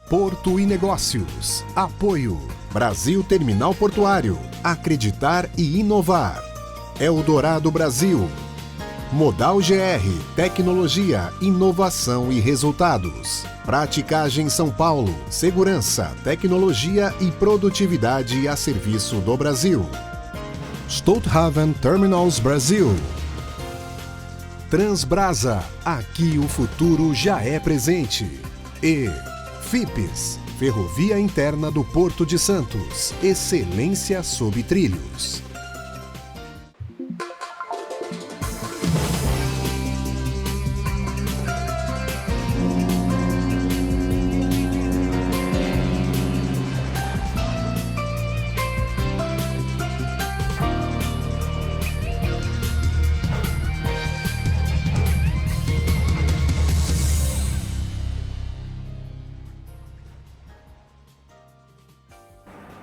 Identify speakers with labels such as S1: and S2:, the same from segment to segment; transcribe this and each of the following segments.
S1: Porto e Negócios. Apoio. Brasil Terminal Portuário. Acreditar e inovar. Eldorado Brasil. Modal GR. Tecnologia, inovação e resultados. Praticagem São Paulo. Segurança, tecnologia e produtividade a serviço do Brasil. Stolthaven Terminals Brasil. Transbrasa. Aqui o futuro já é presente. E FIPES, Ferrovia Interna do Porto de Santos. Excelência sob trilhos.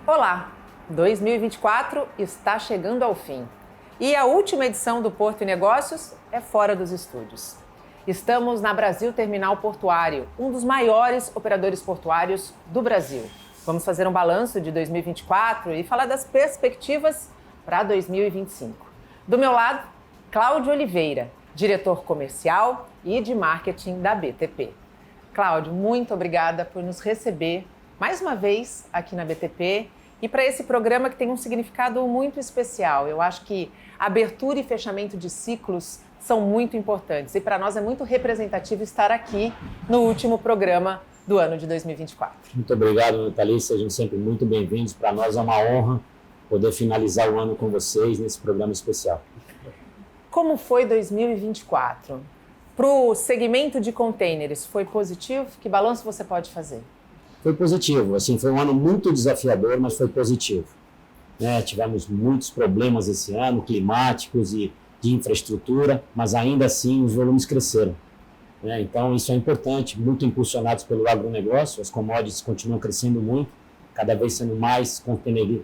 S2: Olá, 2024 está chegando ao fim e a última edição do Porto e Negócios é fora dos estúdios. Estamos na Brasil Terminal Portuário, um dos maiores operadores portuários do Brasil. Vamos fazer um balanço de 2024 e falar das perspectivas para 2025. Do meu lado, Cláudio Oliveira, diretor comercial e de marketing da BTP. Cláudio, muito obrigada por nos receber mais uma vez aqui na BTP e para esse programa que tem um significado muito especial. Eu acho que abertura e fechamento de ciclos são muito importantes e para nós é muito representativo estar aqui no último programa do ano de 2024.
S3: Muito obrigado, Thalys, sejam sempre muito bem-vindos. Para nós é uma honra poder finalizar o ano com vocês nesse programa especial.
S2: Como foi 2024? Para o segmento de containers, foi positivo? Que balanço você pode fazer?
S3: Foi positivo, assim, foi um ano muito desafiador, mas foi positivo. Tivemos muitos problemas esse ano, climáticos e de infraestrutura, mas ainda assim os volumes cresceram. Então isso é importante, muito impulsionados pelo agronegócio, as commodities continuam crescendo muito, cada vez sendo mais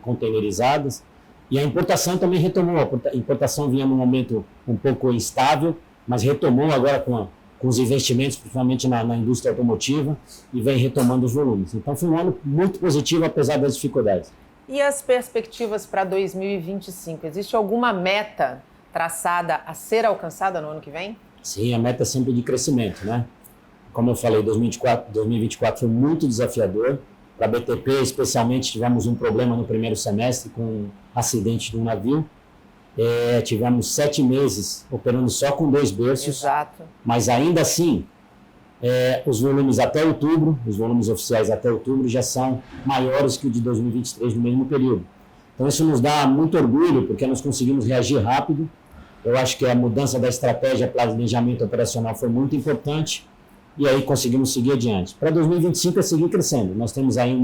S3: containerizadas, e a importação também retomou. A importação vinha num momento um pouco instável, mas retomou agora com os investimentos, principalmente na indústria automotiva, e vem retomando os volumes. Então foi um ano muito positivo, apesar das dificuldades.
S2: E as perspectivas para 2025? Existe alguma meta traçada a ser alcançada no ano que vem?
S3: Sim, a meta é sempre de crescimento, né? Como eu falei, 2024 foi muito desafiador. Para a BTP, especialmente, tivemos um problema no primeiro semestre com um acidente de um navio. Tivemos 7 meses operando só com 2 berços.
S2: Exato.
S3: Mas ainda assim, os volumes até outubro, os volumes oficiais até outubro já são maiores que o de 2023 no mesmo período. Então isso nos dá muito orgulho, porque nós conseguimos reagir rápido. Eu acho que a mudança da estratégia, planejamento operacional foi muito importante e aí conseguimos seguir adiante. Para 2025 é seguir crescendo. Nós temos aí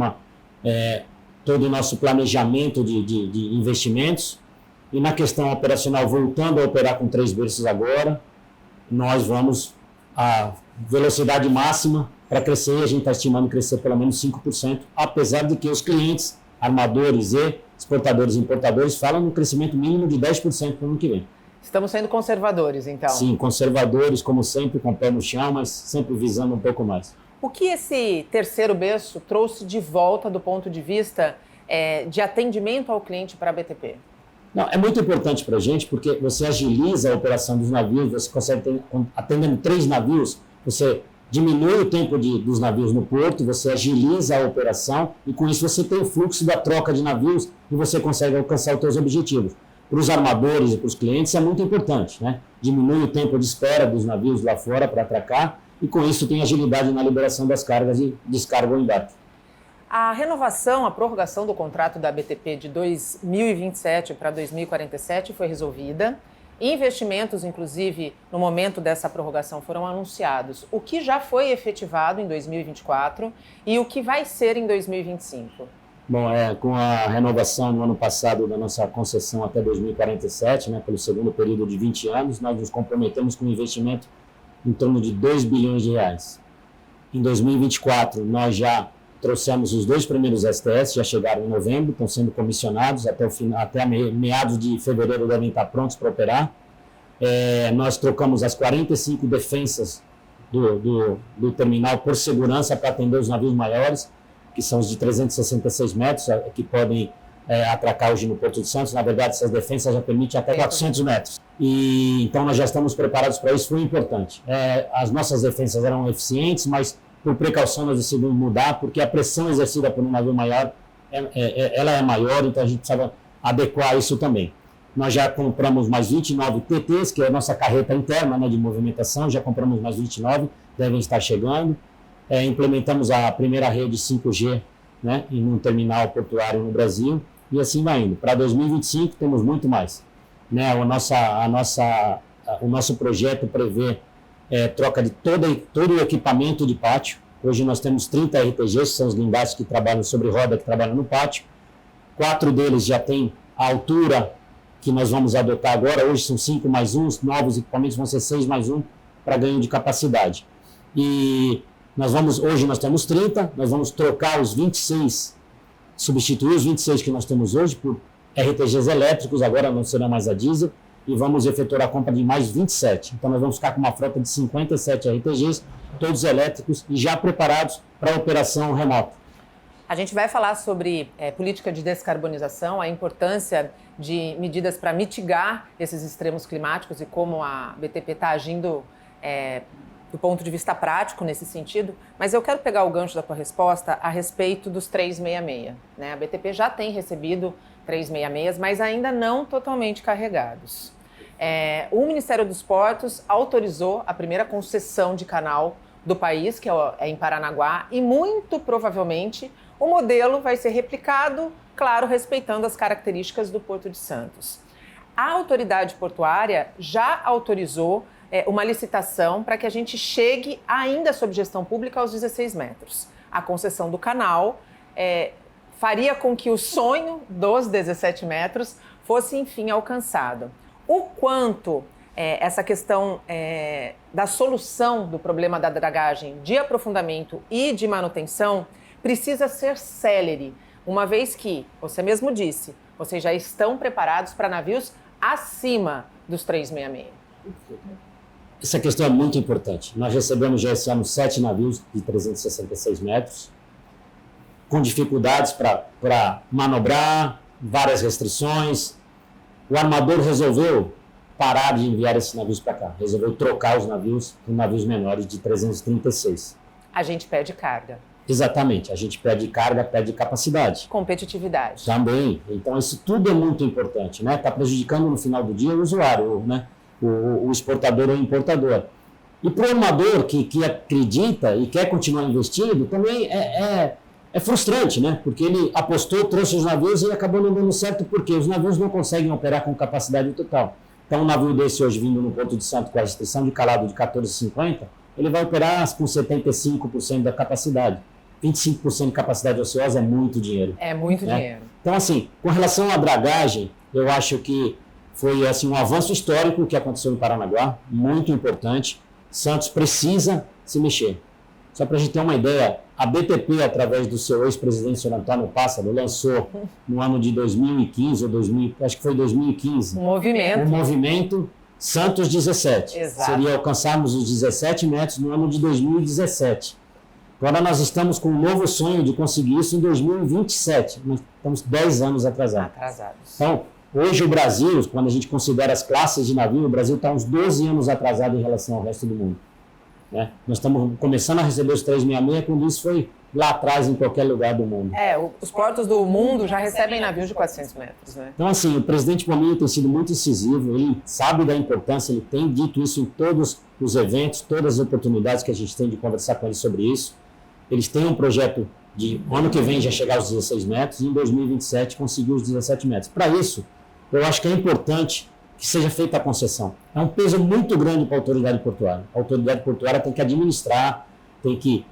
S3: todo o nosso planejamento de investimentos. E na questão operacional, voltando a operar com 3 berços agora, nós vamos a velocidade máxima para crescer, e a gente está estimando crescer pelo menos 5%, apesar de que os clientes, armadores e exportadores e importadores falam no crescimento mínimo de 10% para o ano que vem.
S2: Estamos sendo conservadores, então?
S3: Sim, conservadores, como sempre, com o pé no chão, mas sempre visando um pouco mais.
S2: O que esse terceiro berço trouxe de volta do ponto de vista de atendimento ao cliente para a BTP?
S3: Não, é muito importante para a gente, porque você agiliza a operação dos navios, você consegue, atendendo 3 navios, você diminui o tempo dos navios no porto, você agiliza a operação e com isso você tem o fluxo da troca de navios e você consegue alcançar os seus objetivos. Para os armadores e para os clientes é muito importante, né? Diminui o tempo de espera dos navios lá fora para atracar e com isso tem agilidade na liberação das cargas e descarga o embarque.
S2: A renovação, a prorrogação do contrato da BTP de 2027 para 2047 foi resolvida. Investimentos, inclusive, no momento dessa prorrogação foram anunciados. O que já foi efetivado em 2024 e o que vai ser em 2025?
S3: Bom, com a renovação no ano passado da nossa concessão até 2047, né, pelo segundo período de 20 anos, nós nos comprometemos com um investimento em torno de 2 bilhões de reais. Em 2024, nós já trouxemos os 2 primeiros STS, já chegaram em novembro, estão sendo comissionados, até meados de fevereiro devem estar prontos para operar. Nós trocamos as 45 defensas do terminal por segurança para atender os navios maiores, que são os de 366 metros, que podem atracar hoje no Porto de Santos. Na verdade, essas defensas já permitem até 400 metros. E, então, nós já estamos preparados para isso, foi importante. As nossas defensas eram eficientes, mas por precaução nós decidimos mudar, porque a pressão exercida por um navio maior, ela é maior, então a gente precisava adequar isso também. Nós já compramos mais 29 TTs, que é a nossa carreta interna, né, de movimentação, já compramos mais 29, devem estar chegando. Implementamos a primeira rede 5G, né, em um terminal portuário no Brasil, e assim vai indo. Para 2025 temos muito mais. Né, o nosso projeto prevê troca de todo o equipamento de pátio. Hoje nós temos 30 RTGs, que são os guindastes que trabalham sobre roda, que trabalham no pátio. 4 deles já têm a altura que nós vamos adotar agora. Hoje são 5 mais 1, os novos equipamentos vão ser 6 mais 1 para ganho de capacidade. E hoje nós temos 30, nós vamos trocar os 26, substituir os 26 que nós temos hoje por RTGs elétricos, agora não serão mais a diesel, e vamos efetuar a compra de mais 27. Então nós vamos ficar com uma frota de 57 RTGs, todos elétricos e já preparados para a operação remota.
S2: A gente vai falar sobre política de descarbonização, a importância de medidas para mitigar esses extremos climáticos e como a BTP está agindo do ponto de vista prático nesse sentido, mas eu quero pegar o gancho da tua resposta a respeito dos 366. Né? A BTP já tem recebido 366, mas ainda não totalmente carregados. O Ministério dos Portos autorizou a primeira concessão de canal do país, que é em Paranaguá, e muito provavelmente o modelo vai ser replicado, claro, respeitando as características do Porto de Santos. A autoridade portuária já autorizou uma licitação para que a gente chegue, ainda sob gestão pública, aos 16 metros. A concessão do canal faria com que o sonho dos 17 metros fosse, enfim, alcançado. O quanto essa questão da solução do problema da dragagem de aprofundamento e de manutenção precisa ser célere, uma vez que, você mesmo disse, vocês já estão preparados para navios acima dos 366.
S3: Essa questão é muito importante. Nós recebemos já esse ano 7 navios de 366 metros, com dificuldades para manobrar, várias restrições. O armador resolveu parar de enviar esses navios para cá, resolveu trocar os navios por navios menores de 336.
S2: A gente pede carga.
S3: Exatamente, a gente pede carga, pede capacidade.
S2: Competitividade.
S3: Também, então isso tudo é muito importante, né? Está prejudicando no final do dia o usuário, né? O exportador ou o importador. E para o armador que acredita e quer continuar investindo, também é frustrante, né? Porque ele apostou, trouxe os navios e acabou não dando certo, porque os navios não conseguem operar com capacidade total. Então, um navio desse hoje vindo no Porto de Santos com a restrição de calado de 14,50, ele vai operar com 75% da capacidade. 25% de capacidade ociosa é muito dinheiro.
S2: É muito
S3: né?
S2: dinheiro.
S3: Então, assim, com relação à dragagem, eu acho que foi assim, um avanço histórico que aconteceu em Paranaguá, muito importante. Santos precisa se mexer. Só para a gente ter uma ideia, a BTP, através do seu ex-presidente, senhor Antônio Pássaro, lançou no ano de 2015, acho que foi 2015,
S2: Um movimento
S3: Santos 17.
S2: Exato.
S3: Seria alcançarmos os 17 metros no ano de 2017. Agora nós estamos com um novo sonho de conseguir isso em 2027. Nós estamos 10 anos atrasados. Então, hoje o Brasil, quando a gente considera as classes de navio, o Brasil está uns 12 anos atrasado em relação ao resto do mundo. Né? Nós estamos começando a receber os 366 quando isso foi lá atrás em qualquer lugar do mundo.
S2: Os portos do mundo já recebem navios de 400 metros. Né?
S3: Então, assim, o presidente Pominho tem sido muito incisivo, ele sabe da importância, ele tem dito isso em todos os eventos, todas as oportunidades que a gente tem de conversar com ele sobre isso. Eles têm um projeto de ano que vem já chegar aos 16 metros e em 2027 conseguir os 17 metros. Para isso, eu acho que é importante que seja feita a concessão. É um peso muito grande para a autoridade portuária. A autoridade portuária tem que administrar, tem que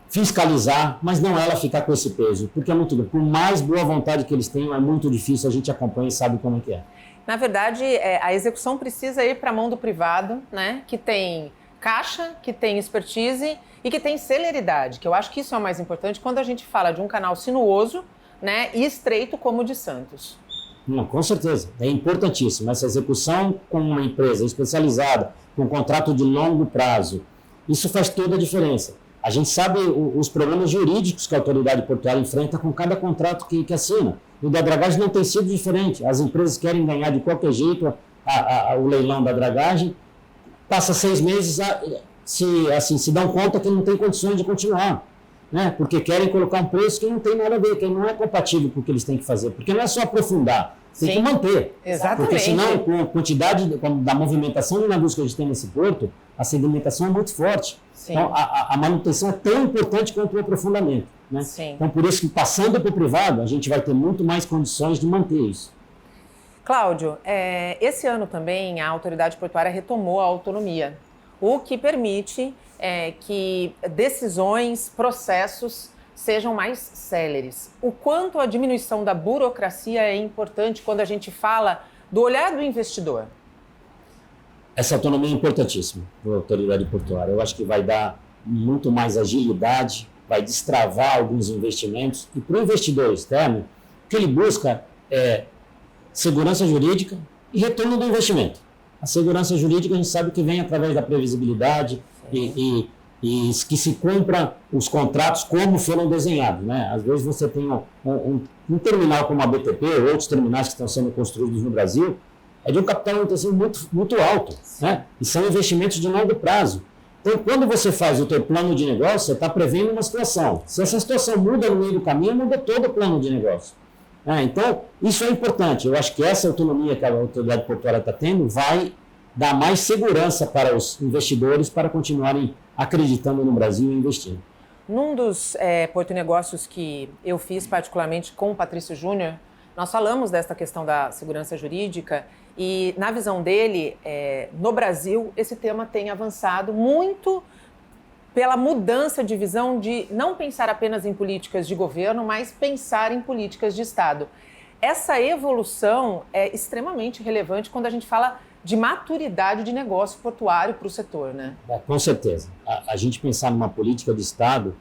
S3: fiscalizar, mas não ela ficar com esse peso, porque é muito grande. Por mais boa vontade que eles tenham, é muito difícil, a gente acompanha e sabe como é que é.
S2: Na verdade, a execução precisa ir para a mão do privado, né, que tem caixa, que tem expertise e que tem celeridade, que eu acho que isso é o mais importante quando a gente fala de um canal sinuoso, né, e estreito como o de Santos.
S3: Não, com certeza, é importantíssimo. Essa execução com uma empresa especializada, com um contrato de longo prazo, Isso faz toda a diferença. A gente sabe os problemas jurídicos que a autoridade portuária enfrenta com cada contrato que assina. E o da dragagem não tem sido diferente. As empresas querem ganhar de qualquer jeito o leilão da dragagem, passa 6 meses, se dão conta que não tem condições de continuar. Né? Porque querem colocar um preço que não tem nada a ver, que não é compatível com o que eles têm que fazer. Porque não é só aprofundar, tem que manter.
S2: Exatamente.
S3: Porque senão, com a quantidade da movimentação de navios que a gente tem nesse porto, a sedimentação é muito forte. Sim. Então, a manutenção é tão importante quanto o aprofundamento. Né?
S2: Sim.
S3: Então, por isso que passando para o privado, a gente vai ter muito mais condições de manter isso.
S2: Cláudio, esse ano também a autoridade portuária retomou a autonomia, o que permite que decisões, processos sejam mais céleres. O quanto a diminuição da burocracia é importante quando a gente fala do olhar do investidor?
S3: Essa autonomia é importantíssima para a autoridade portuária. Eu acho que vai dar muito mais agilidade, vai destravar alguns investimentos. E para o investidor externo, o que ele busca é segurança jurídica e retorno do investimento. A segurança jurídica a gente sabe que vem através da previsibilidade e que se cumpra os contratos como foram desenhados. Né? Às vezes você tem um terminal como a BTP, ou outros terminais que estão sendo construídos no Brasil, é de um capital intensivo muito alto. Né? E são investimentos de longo prazo. Então, quando você faz o teu plano de negócio, você está prevendo uma situação. Se essa situação muda no meio do caminho, muda todo o plano de negócio. Então, isso é importante. Eu acho que essa autonomia que a autoridade portuária está tendo vai dar mais segurança para os investidores para continuarem acreditando no Brasil e investindo.
S2: Num dos Porto Negócios que eu fiz particularmente com o Patrício Júnior, nós falamos desta questão da segurança jurídica e, na visão dele, no Brasil, esse tema tem avançado muito pela mudança de visão de não pensar apenas em políticas de governo, mas pensar em políticas de Estado. Essa evolução é extremamente relevante quando a gente fala de maturidade de negócio portuário para o setor, né?
S3: Com certeza. A gente pensar numa política de Estado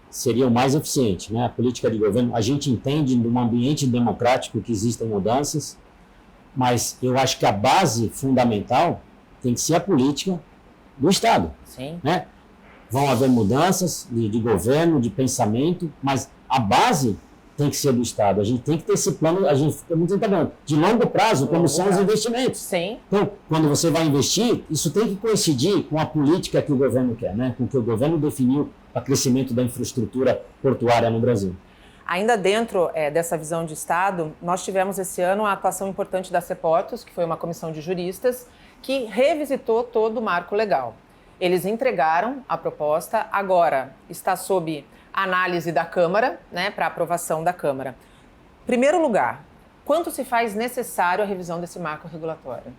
S3: seria o mais eficiente, né? A política de governo, a gente entende num ambiente democrático que existem mudanças, mas eu acho que a base fundamental tem que ser a política do Estado.
S2: Sim.
S3: Né? Vão haver mudanças de governo, de pensamento, mas a base tem que ser do Estado. A gente tem que ter esse plano, a gente fica muito falando, de longo prazo, como são os investimentos.
S2: Sim.
S3: Então, quando você vai investir, isso tem que coincidir com a política que o governo quer, né? Com o que o governo definiu para o crescimento da infraestrutura portuária no Brasil.
S2: Ainda dentro dessa visão de Estado, nós tivemos esse ano a atuação importante da CEPORTOS, que foi uma comissão de juristas, que revisitou todo o marco legal. Eles entregaram a proposta, agora está sob análise da Câmara, né, para aprovação da Câmara. Primeiro lugar, quanto se faz necessário a revisão desse marco regulatório?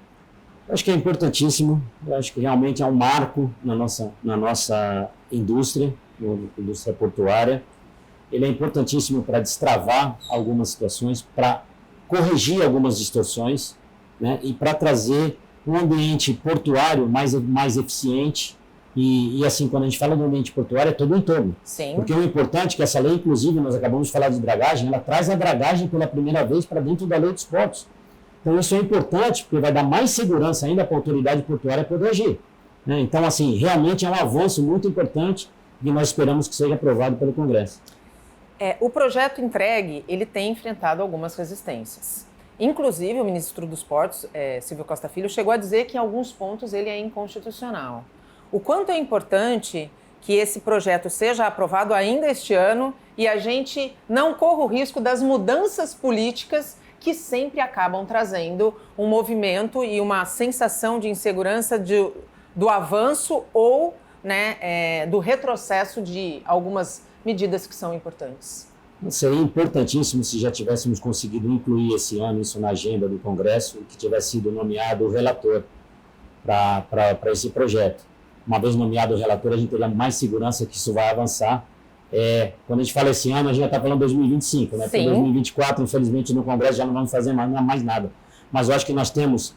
S3: Eu acho que é importantíssimo, eu acho que realmente é um marco na nossa indústria, indústria portuária. Ele é importantíssimo para destravar algumas situações, para corrigir algumas distorções, né, e para trazer um ambiente portuário mais eficiente. E assim, quando a gente fala do ambiente portuário, é todo o entorno.
S2: Sim.
S3: Porque o importante é que essa lei, inclusive, nós acabamos de falar de dragagem, ela traz a dragagem pela primeira vez para dentro da lei dos portos. Então isso é importante, porque vai dar mais segurança ainda para a autoridade portuária poder agir. Né? Então, assim, realmente é um avanço muito importante e nós esperamos que seja aprovado pelo Congresso.
S2: O projeto entregue, ele tem enfrentado algumas resistências. Inclusive, o ministro dos Portos, Silvio Costa Filho, chegou a dizer que em alguns pontos ele é inconstitucional. O quanto é importante que esse projeto seja aprovado ainda este ano e a gente não corra o risco das mudanças políticas que sempre acabam trazendo um movimento e uma sensação de insegurança do avanço ou, né, do retrocesso de algumas medidas que são importantes.
S3: Seria importantíssimo se já tivéssemos conseguido incluir esse ano isso na agenda do Congresso e que tivesse sido nomeado o relator para esse projeto. Uma vez nomeado o relator, a gente teria mais segurança que isso vai avançar. Quando a gente fala esse ano, a gente já está falando 2025, né? Porque 2024, infelizmente, no Congresso já não vamos fazer mais nada. Mas eu acho que nós temos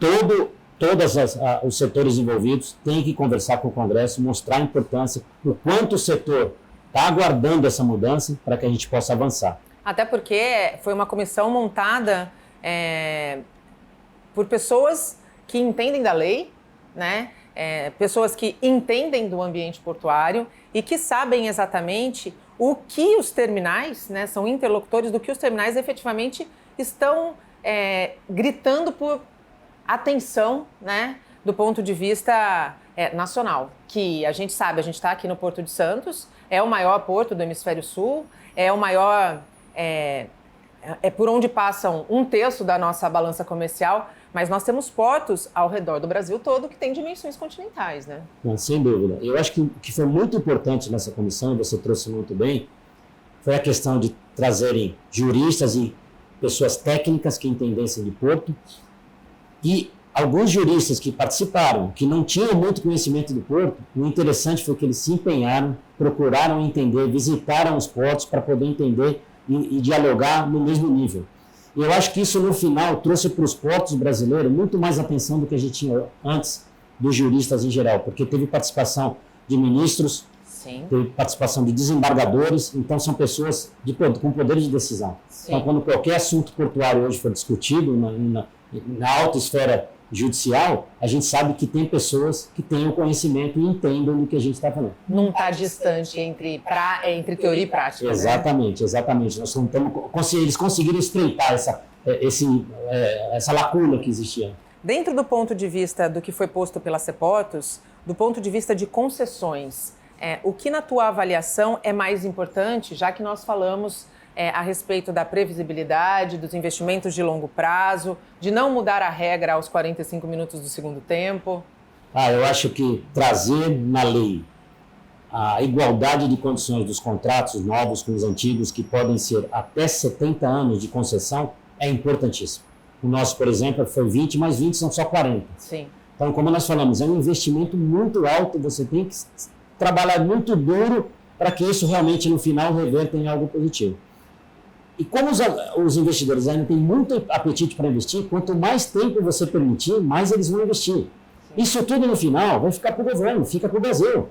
S3: todos os setores envolvidos têm que conversar com o Congresso, mostrar a importância, o quanto o setor está aguardando essa mudança para que a gente possa avançar.
S2: Até porque foi uma comissão montada por pessoas que entendem da lei, né? pessoas que entendem do ambiente portuário e que sabem exatamente o que os terminais, né, são interlocutores do que os terminais efetivamente estão gritando por atenção, né, do ponto de vista nacional. Que a gente sabe, a gente está aqui no Porto de Santos, é o maior porto do Hemisfério Sul, é o maior... É por onde passam 1/3 da nossa balança comercial, mas nós temos portos ao redor do Brasil todo que têm dimensões continentais, né?
S3: Não, sem dúvida. Eu acho que o que foi muito importante nessa comissão, e você trouxe muito bem, foi a questão de trazerem juristas e pessoas técnicas que entendessem de porto, e alguns juristas que participaram, que não tinham muito conhecimento do porto, o interessante foi que eles se empenharam, procuraram entender, visitaram os portos para poder entender e dialogar no mesmo nível. E eu acho que isso, no final, trouxe para os portos brasileiros muito mais atenção do que a gente tinha antes dos juristas em geral, porque teve participação de ministros,
S2: Sim.
S3: teve participação de desembargadores, então são pessoas com poder de decisão.
S2: Sim.
S3: Então, quando qualquer assunto portuário hoje for discutido na alta esfera judicial, a gente sabe que tem pessoas que têm o conhecimento e entendem do que a gente está falando.
S2: Não está distante entre teoria e prática.
S3: Exatamente,
S2: né?
S3: Exatamente. Eles conseguiram estreitar essa lacuna que existia.
S2: Dentro do ponto de vista do que foi posto pela CEPORTOS, do ponto de vista de concessões, o que na tua avaliação é mais importante, já que nós falamos a respeito da previsibilidade, dos investimentos de longo prazo, de não mudar a regra aos 45 minutos do segundo tempo?
S3: Eu acho que trazer na lei a igualdade de condições dos contratos novos com os antigos, que podem ser até 70 anos de concessão, é importantíssimo. O nosso, por exemplo, foi 20, mas 20 são só 40.
S2: Sim.
S3: Então, como nós falamos, é um investimento muito alto, você tem que trabalhar muito duro para que isso realmente, no final, reverta em algo positivo. E como os investidores ainda têm muito apetite para investir, quanto mais tempo você permitir, mais eles vão investir. Sim. Isso tudo, no final, vai ficar para o governo, fica para o Brasil.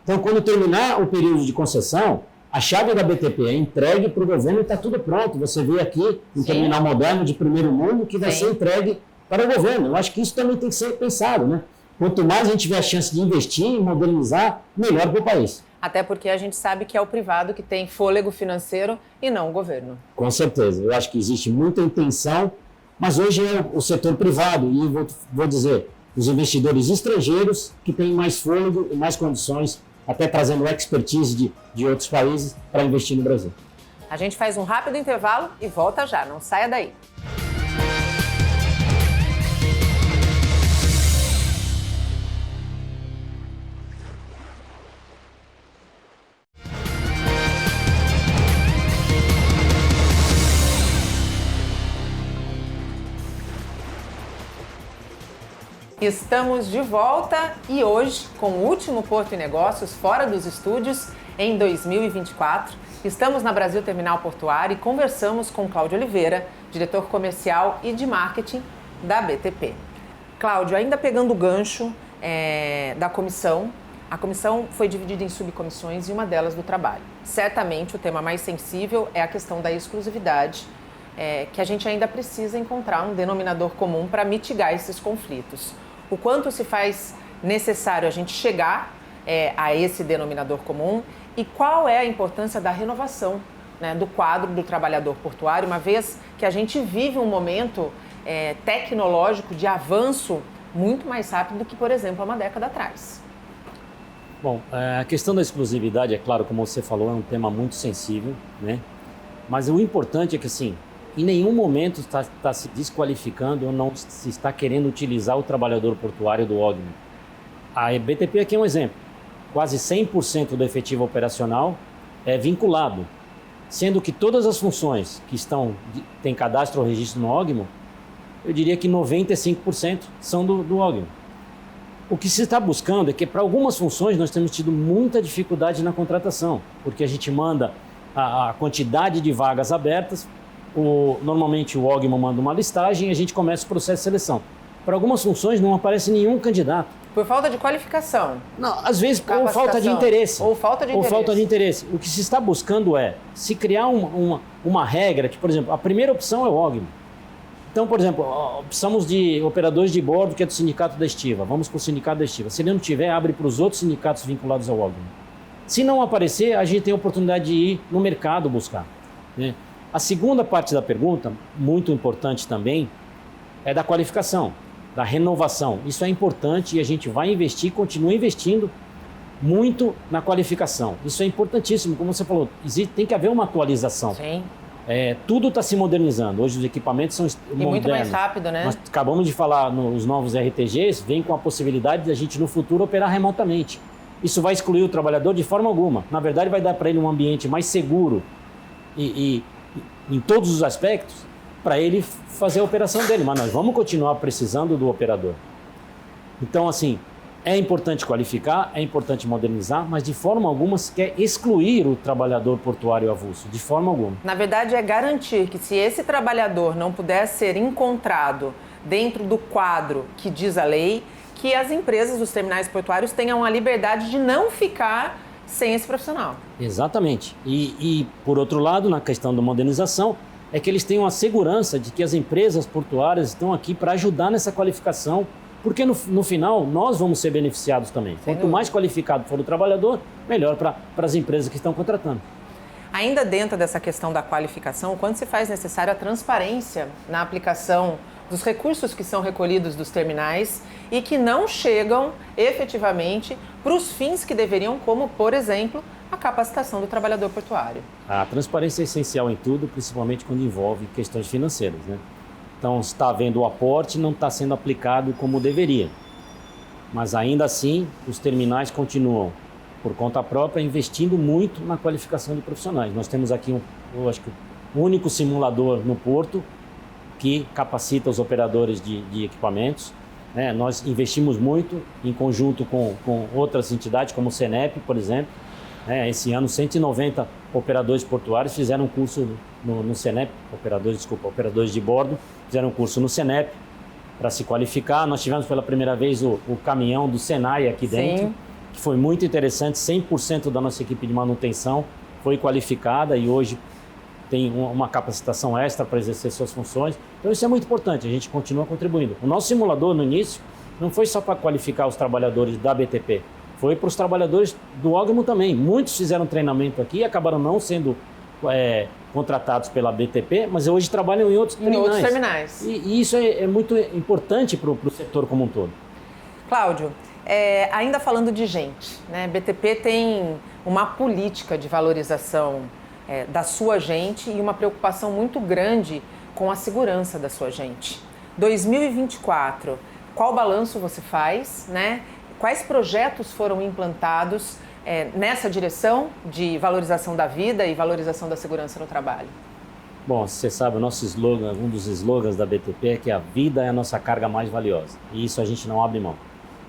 S3: Então, quando terminar o período de concessão, a chave da BTP é entregue para o governo e está tudo pronto. Você vê aqui um terminal moderno de primeiro mundo que vai ser entregue para o governo. Eu acho que isso também tem que ser pensado, né? Quanto mais a gente tiver a chance de investir e modernizar, melhor para o país.
S2: Até porque a gente sabe que é o privado que tem fôlego financeiro e não o governo.
S3: Com certeza. Eu acho que existe muita intenção, mas hoje é o setor privado e vou dizer, os investidores estrangeiros que têm mais fôlego e mais condições, até trazendo expertise de outros países para investir no Brasil.
S2: A gente faz um rápido intervalo e volta já, não saia daí. Estamos de volta e hoje, com o último Porto e Negócios fora dos estúdios em 2024, estamos na Brasil Terminal Portuário e conversamos com Cláudio Oliveira, diretor comercial e de marketing da BTP. Cláudio, ainda pegando o gancho da comissão, a comissão foi dividida em subcomissões e uma delas do trabalho. Certamente o tema mais sensível é a questão da exclusividade, que a gente ainda precisa encontrar um denominador comum para mitigar esses conflitos. O quanto se faz necessário a gente chegar a esse denominador comum e qual é a importância da renovação, né, do quadro do trabalhador portuário, uma vez que a gente vive um momento tecnológico de avanço muito mais rápido do que, por exemplo, há uma década atrás.
S3: Bom, a questão da exclusividade, é claro, como você falou, é um tema muito sensível, né? Mas o importante é que, assim, em nenhum momento está se desqualificando ou não se está querendo utilizar o trabalhador portuário do OGMO. A BTP aqui é um exemplo. Quase 100% do efetivo operacional é vinculado, sendo que todas as funções que têm cadastro ou registro no OGMO, eu diria que 95% são do OGMO. O que se está buscando é que para algumas funções nós temos tido muita dificuldade na contratação, porque a gente manda a quantidade de vagas abertas, normalmente o OGMO manda uma listagem e a gente começa o processo de seleção. Para algumas funções não aparece nenhum candidato.
S2: Por falta de qualificação?
S3: Não, às vezes ou falta de interesse.
S2: Ou falta de interesse.
S3: O que se está buscando é se criar uma regra que, por exemplo, a primeira opção é o OGMO. Então, por exemplo, precisamos de operadores de bordo que é do sindicato da Estiva. Vamos com o sindicato da Estiva. Se ele não tiver, abre para os outros sindicatos vinculados ao órgão. Se não aparecer, a gente tem a oportunidade de ir no mercado buscar, né? A segunda parte da pergunta, muito importante também, é da qualificação, da renovação. Isso é importante e a gente vai investir, continua investindo muito na qualificação. Isso é importantíssimo, como você falou, tem que haver uma atualização.
S2: Sim.
S3: Tudo está se modernizando. Hoje os equipamentos são modernos.
S2: E muito mais rápido, né?
S3: Nós acabamos de falar nos novos RTGs, vem com a possibilidade de a gente no futuro operar remotamente. Isso vai excluir o trabalhador de forma alguma. Na verdade, vai dar para ele um ambiente mais seguro e em todos os aspectos para ele fazer a operação dele. Mas nós vamos continuar precisando do operador. Então, assim, é importante qualificar, é importante modernizar, mas de forma alguma se quer excluir o trabalhador portuário avulso, de forma alguma.
S2: Na verdade, é garantir que se esse trabalhador não puder ser encontrado dentro do quadro que diz a lei, que as empresas dos terminais portuários tenham a liberdade de não ficar sem esse profissional.
S3: Exatamente. E por outro lado, na questão da modernização, é que eles tenham a segurança de que as empresas portuárias estão aqui para ajudar nessa qualificação, porque no final nós vamos ser beneficiados também. Quanto mais qualificado for o trabalhador, melhor para as empresas que estão contratando.
S2: Ainda dentro dessa questão da qualificação, quando se faz necessária a transparência na aplicação dos recursos que são recolhidos dos terminais e que não chegam efetivamente para os fins que deveriam, como, por exemplo, a capacitação do trabalhador portuário.
S3: A transparência é essencial em tudo, principalmente quando envolve questões financeiras, né? Então, está havendo o aporte, não está sendo aplicado como deveria. Mas ainda assim, os terminais continuam, por conta própria, investindo muito na qualificação de profissionais. Nós temos aqui, eu acho que o único simulador no Porto que capacita os operadores de equipamentos, né? Nós investimos muito em conjunto com outras entidades, como o Senep, por exemplo. Esse ano, 190 operadores portuários fizeram um curso no Senep, operadores de bordo, fizeram um curso no Senep para se qualificar. Nós tivemos pela primeira vez o caminhão do Senai aqui dentro,
S2: Sim.
S3: Que foi muito interessante. 100% da nossa equipe de manutenção foi qualificada e hoje tem uma capacitação extra para exercer suas funções. Então isso é muito importante, a gente continua contribuindo. O nosso simulador no início não foi só para qualificar os trabalhadores da BTP, foi para os trabalhadores do Ogmo também. Muitos fizeram treinamento aqui e acabaram não sendo contratados pela BTP, mas hoje trabalham em outros terminais. E isso é muito importante para o setor como um todo.
S2: Cláudio, ainda falando de gente, né? BTP tem uma política de valorização da sua gente e uma preocupação muito grande com a segurança da sua gente. 2024, qual balanço você faz, né? Quais projetos foram implantados nessa direção de valorização da vida e valorização da segurança no trabalho?
S3: Bom, você sabe, o nosso slogan, um dos slogans da BTP é que a vida é a nossa carga mais valiosa. E isso a gente não abre mão.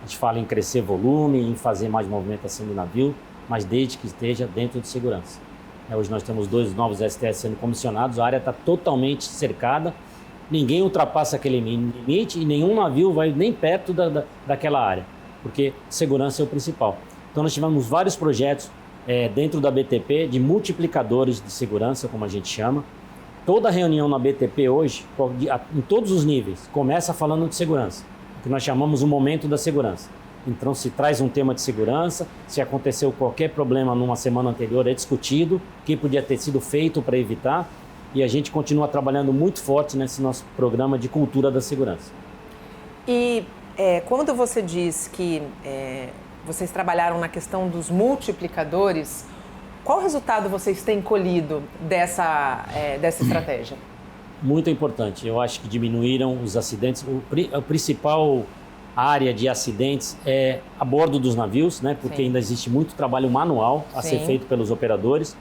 S3: A gente fala em crescer volume, em fazer mais movimentação de navio, mas desde que esteja dentro de segurança. Hoje nós temos 2 novos STS sendo comissionados, a área está totalmente cercada, ninguém ultrapassa aquele limite e nenhum navio vai nem perto daquela área, porque segurança é o principal. Então nós tivemos vários projetos dentro da BTP de multiplicadores de segurança, como a gente chama. Toda reunião na BTP hoje, em todos os níveis, começa falando de segurança, o que nós chamamos o momento da segurança. Então se traz um tema de segurança, se aconteceu qualquer problema numa semana anterior é discutido, o que podia ter sido feito para evitar, e a gente continua trabalhando muito forte nesse nosso programa de cultura da segurança.
S2: E quando você diz que vocês trabalharam na questão dos multiplicadores, qual resultado vocês têm colhido dessa estratégia?
S3: Muito importante, eu acho que diminuíram os acidentes. O principal área de acidentes é a bordo dos navios, né? Porque Sim. ainda existe muito trabalho manual a Sim. ser feito pelos operadores.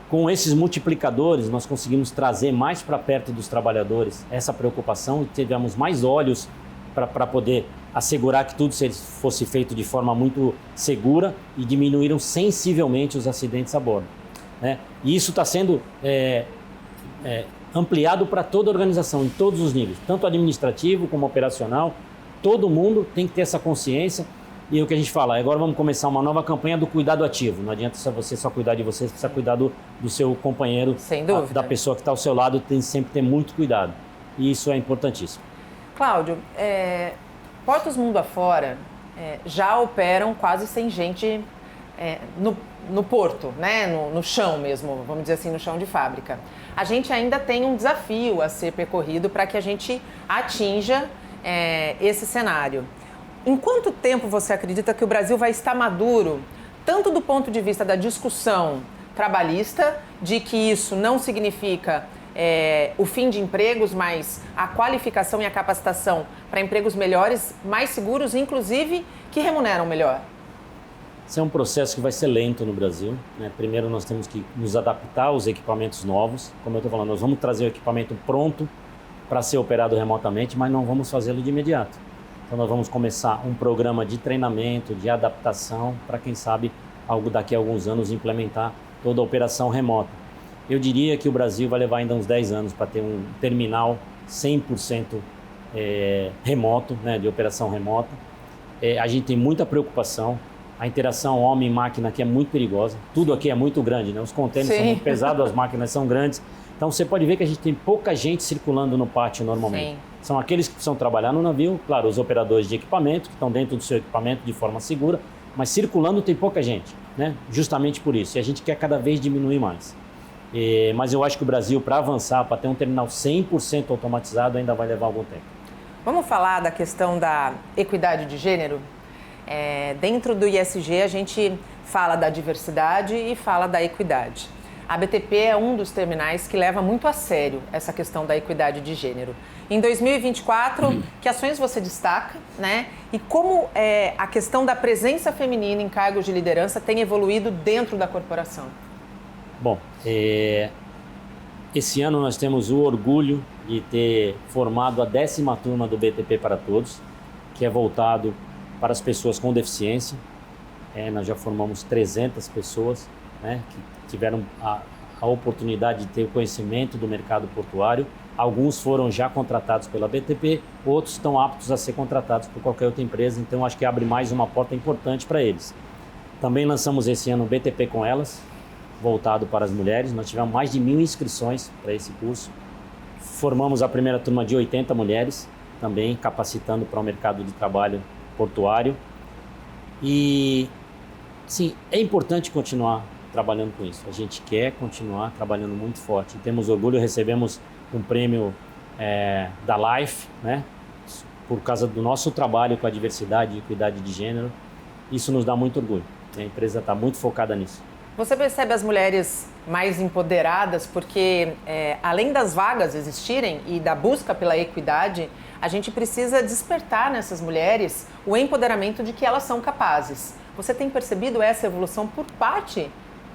S3: Com esses multiplicadores, nós conseguimos trazer mais para perto dos trabalhadores essa preocupação e tivemos mais olhos para poder assegurar que tudo fosse feito de forma muito segura e diminuíram sensivelmente os acidentes a bordo, né? E isso está sendo ampliado para toda a organização, em todos os níveis, tanto administrativo como operacional. Todo mundo tem que ter essa consciência e o que a gente fala, agora vamos começar uma nova campanha do cuidado ativo. Não adianta você só cuidar de você precisa cuidar do seu companheiro,
S2: sem dúvida.
S3: Da pessoa que está ao seu lado, tem que sempre ter muito cuidado. e isso é importantíssimo.
S2: Cláudio, portos mundo afora já operam quase sem gente no porto, né? No chão mesmo, vamos dizer assim, no chão de fábrica. A gente ainda tem um desafio a ser percorrido para que a gente atinja esse cenário. Em quanto tempo você acredita que o Brasil vai estar maduro, tanto do ponto de vista da discussão trabalhista, de que isso não significa o fim de empregos, mas a qualificação e a capacitação para empregos melhores, mais seguros, inclusive que remuneram melhor?
S3: Esse é um processo que vai ser lento no Brasil, né? Primeiro nós temos que nos adaptar aos equipamentos novos. Como eu estou falando, nós vamos trazer o equipamento pronto para ser operado remotamente, mas não vamos fazê-lo de imediato. Então nós vamos começar um programa de treinamento, de adaptação, para quem sabe, daqui a alguns anos, implementar toda a operação remota. Eu diria que o Brasil vai levar ainda uns 10 anos para ter um terminal 100% remoto, né, de operação remota. A gente tem muita preocupação. A interação homem-máquina aqui é muito perigosa. Tudo aqui é muito grande, né? Os contêineres são muito pesados, as máquinas são grandes. Então você pode ver que a gente tem pouca gente circulando no pátio normalmente. Sim. São aqueles que precisam trabalhar no navio, claro, os operadores de equipamento, que estão dentro do seu equipamento de forma segura, mas circulando tem pouca gente, né? Justamente por isso. E a gente quer cada vez diminuir mais. Mas eu acho que o Brasil, para avançar, para ter um terminal 100% automatizado, ainda vai levar algum tempo.
S2: Vamos falar da questão da equidade de gênero? Dentro do ISG, a gente fala da diversidade e fala da equidade. A BTP é um dos terminais que leva muito a sério essa questão da equidade de gênero. Em 2024, que ações você destaca, né? E como a questão da presença feminina em cargos de liderança tem evoluído dentro da corporação?
S3: Bom, esse ano nós temos o orgulho de ter formado a 10ª turma do BTP para Todos, que é voltado para as pessoas com deficiência. Nós já formamos 300 pessoas, né, que tiveram a oportunidade de ter o conhecimento do mercado portuário. Alguns foram já contratados pela BTP, outros estão aptos a ser contratados por qualquer outra empresa, então acho que abre mais uma porta importante para eles. Também lançamos esse ano o BTP com Elas, voltado para as mulheres. Nós tivemos mais de 1.000 inscrições para esse curso. Formamos a primeira turma de 80 mulheres, também capacitando para o mercado de trabalho portuário. E, sim, é importante continuar trabalhando com isso. A gente quer continuar trabalhando muito forte. Temos orgulho, recebemos um prêmio da Life, né, por causa do nosso trabalho com a diversidade e equidade de gênero. Isso nos dá muito orgulho. A empresa está muito focada nisso.
S2: Você percebe as mulheres mais empoderadas porque, além das vagas existirem e da busca pela equidade, a gente precisa despertar nessas mulheres o empoderamento de que elas são capazes. Você tem percebido essa evolução por parte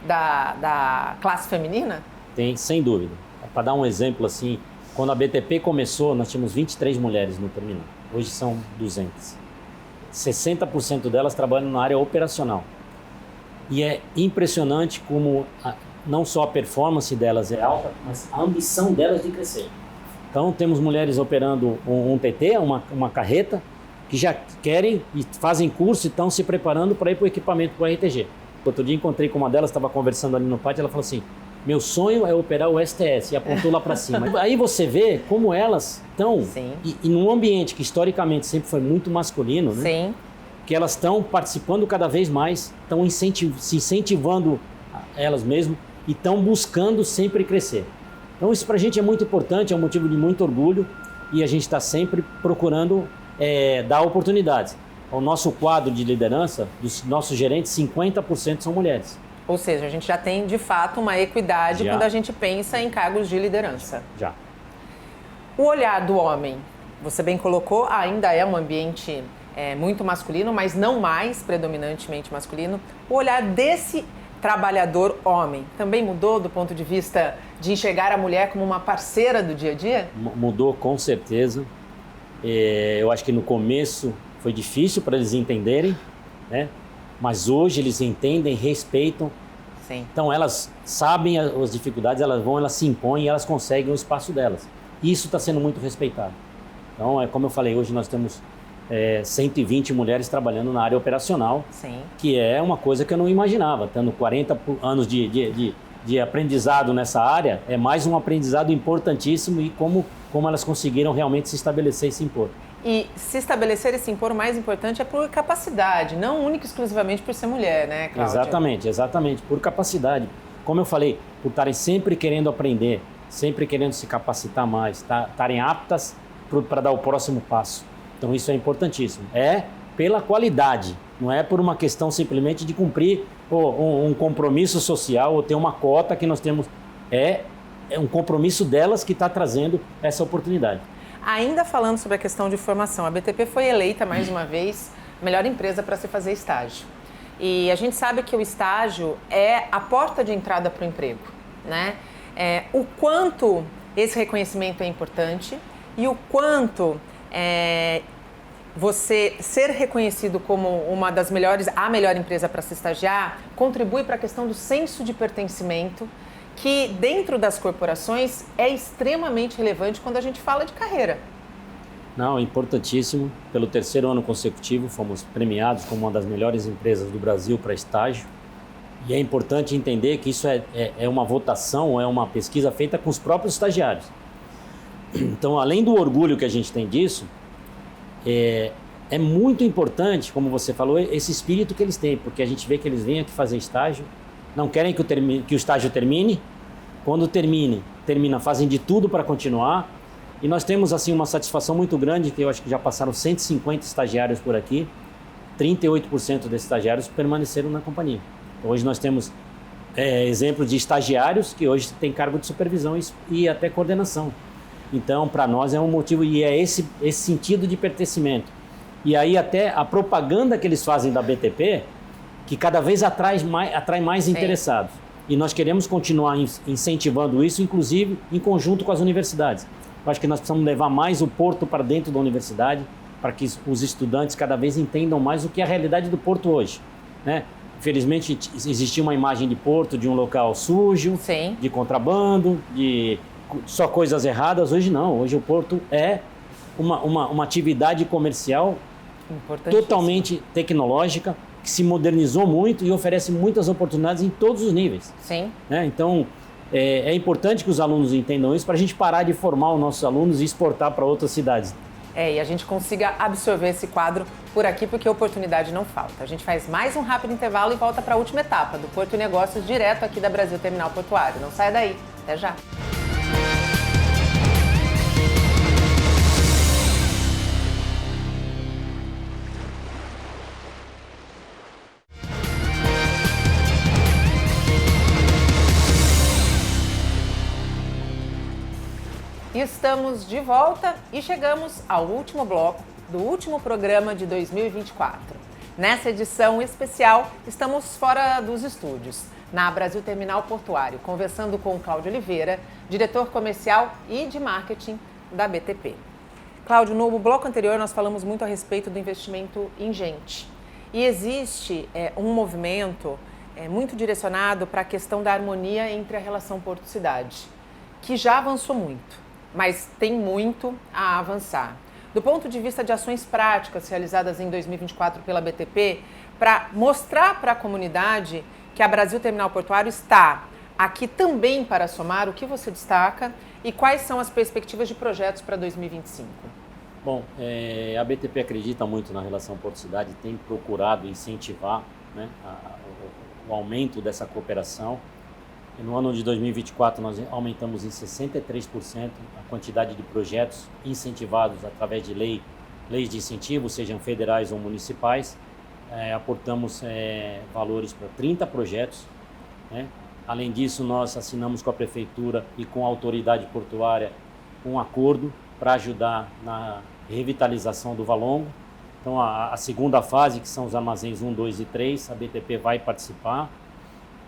S2: da classe feminina?
S3: Tem, sem dúvida. Para dar um exemplo assim, quando a BTP começou, nós tínhamos 23 mulheres no terminal. Hoje são 200. 60% delas trabalham na área operacional. E é impressionante como não só a performance delas é alta, mas a ambição delas de crescer. Então temos mulheres operando um TT, uma carreta, que já querem e fazem curso e estão se preparando para ir para o equipamento, para o RTG. Outro dia encontrei com uma delas, estava conversando ali no pátio, ela falou assim: meu sonho é operar o STS, e apontou lá para cima. Aí você vê como elas estão, e num ambiente que historicamente sempre foi muito masculino, né?
S2: Sim.
S3: Que elas estão participando cada vez mais, estão se incentivando elas mesmas e estão buscando sempre crescer. Então isso para a gente é muito importante, é um motivo de muito orgulho e a gente está sempre procurando dar oportunidades. O nosso quadro de liderança, dos nossos gerentes, 50% são mulheres.
S2: Ou seja, a gente já tem de fato uma equidade quando a gente pensa em cargos de liderança.
S3: Já.
S2: O olhar do homem, você bem colocou, ainda é um ambiente muito masculino, mas não mais predominantemente masculino. O olhar desse trabalhador homem também mudou do ponto de vista de enxergar a mulher como uma parceira do dia a dia? Mudou,
S3: com certeza. Eu acho que no começo foi difícil para eles entenderem, né? Mas hoje eles entendem, respeitam.
S2: Sim.
S3: Então elas sabem as dificuldades, elas se impõem e elas conseguem o espaço delas. Isso está sendo muito respeitado. Então, como eu falei, hoje nós temos 120 mulheres trabalhando na área operacional,
S2: Sim.
S3: que é uma coisa que eu não imaginava, tendo 40 anos de de aprendizado nessa área, é mais um aprendizado importantíssimo e como elas conseguiram realmente se estabelecer e se impor.
S2: E se estabelecer e se impor, o mais importante é por capacidade, não única e exclusivamente por ser mulher, né, Cláudia?
S3: Exatamente, por capacidade. Como eu falei, por estarem sempre querendo aprender, sempre querendo se capacitar mais, estarem aptas para dar o próximo passo. Então isso é importantíssimo. É pela qualidade, não é por uma questão simplesmente de cumprir um compromisso social ou ter uma cota que nós temos. É um compromisso delas que está trazendo essa oportunidade.
S2: Ainda falando sobre a questão de formação, a BTP foi eleita mais uma vez a melhor empresa para se fazer estágio. E a gente sabe que o estágio é a porta de entrada para o emprego, né? O quanto esse reconhecimento é importante e o quanto você ser reconhecido como uma das melhores, a melhor empresa para se estagiar, contribui para a questão do senso de pertencimento, que dentro das corporações é extremamente relevante quando a gente fala de carreira.
S3: Não, é importantíssimo. Pelo 3º ano consecutivo, fomos premiados como uma das melhores empresas do Brasil para estágio. E é importante entender que isso é uma votação, é uma pesquisa feita com os próprios estagiários. Então, além do orgulho que a gente tem disso, é muito importante, como você falou, esse espírito que eles têm, porque a gente vê que eles vêm aqui fazer estágio, não querem que o estágio termine. Quando termina, fazem de tudo para continuar. E nós temos assim uma satisfação muito grande, que eu acho que já passaram 150 estagiários por aqui, 38% desses estagiários permaneceram na companhia. Hoje nós temos exemplos de estagiários que hoje têm cargo de supervisão e até coordenação. Então, para nós é um motivo, e é esse sentido de pertencimento. E aí até a propaganda que eles fazem da BTP, que cada vez atrai mais interessados. E nós queremos continuar incentivando isso, inclusive em conjunto com as universidades. Eu acho que nós precisamos levar mais o Porto para dentro da universidade, para que os estudantes cada vez entendam mais o que é a realidade do Porto hoje, né? Infelizmente, existia uma imagem de Porto, de um local sujo,
S2: Sim.
S3: de contrabando, de só coisas erradas. Hoje não, hoje o Porto é uma atividade comercial totalmente tecnológica, que se modernizou muito e oferece muitas oportunidades em todos os níveis.
S2: Sim.
S3: Né? Então, é importante que os alunos entendam isso para a gente parar de formar os nossos alunos e exportar para outras cidades.
S2: E a gente consiga absorver esse quadro por aqui, porque oportunidade não falta. A gente faz mais um rápido intervalo e volta para a última etapa do Porto e Negócios, direto aqui da Brasil Terminal Portuário. Não saia daí. Até já. Estamos de volta e chegamos ao último bloco do último programa de 2024. Nessa edição especial, estamos fora dos estúdios, na Brasil Terminal Portuário, conversando com o Cláudio Oliveira, diretor comercial e de marketing da BTP. Cláudio, no bloco anterior nós falamos muito a respeito do investimento em gente. E existe um movimento muito direcionado para a questão da harmonia entre a relação Porto-Cidade, que já avançou muito, mas tem muito a avançar. Do ponto de vista de ações práticas realizadas em 2024 pela BTP, para mostrar para a comunidade que a Brasil Terminal Portuário está aqui também para somar, o que você destaca e quais são as perspectivas de projetos para 2025?
S3: Bom, a BTP acredita muito na relação Porto-Cidade e tem procurado incentivar, né, o aumento dessa cooperação. E no ano de 2024, nós aumentamos em 63% a quantidade de projetos incentivados através de leis de incentivo, sejam federais ou municipais. Aportamos valores para 30 projetos, né? Além disso, nós assinamos com a Prefeitura e com a Autoridade Portuária um acordo para ajudar na revitalização do Valongo. Então, a segunda fase, que são os armazéns 1, 2 e 3, a BTP vai participar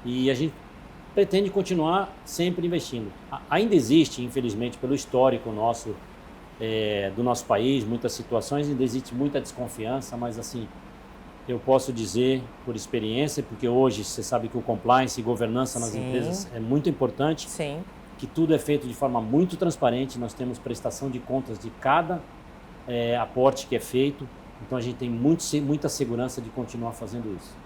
S3: e a gente pretende continuar sempre investindo. Ainda existe, infelizmente, pelo histórico nosso, do nosso país, muitas situações, ainda existe muita desconfiança, mas assim, eu posso dizer por experiência, porque hoje você sabe que o compliance e governança nas empresas é muito importante, que tudo é feito de forma muito transparente, nós temos prestação de contas de cada aporte que é feito, então a gente tem muita segurança de continuar fazendo isso.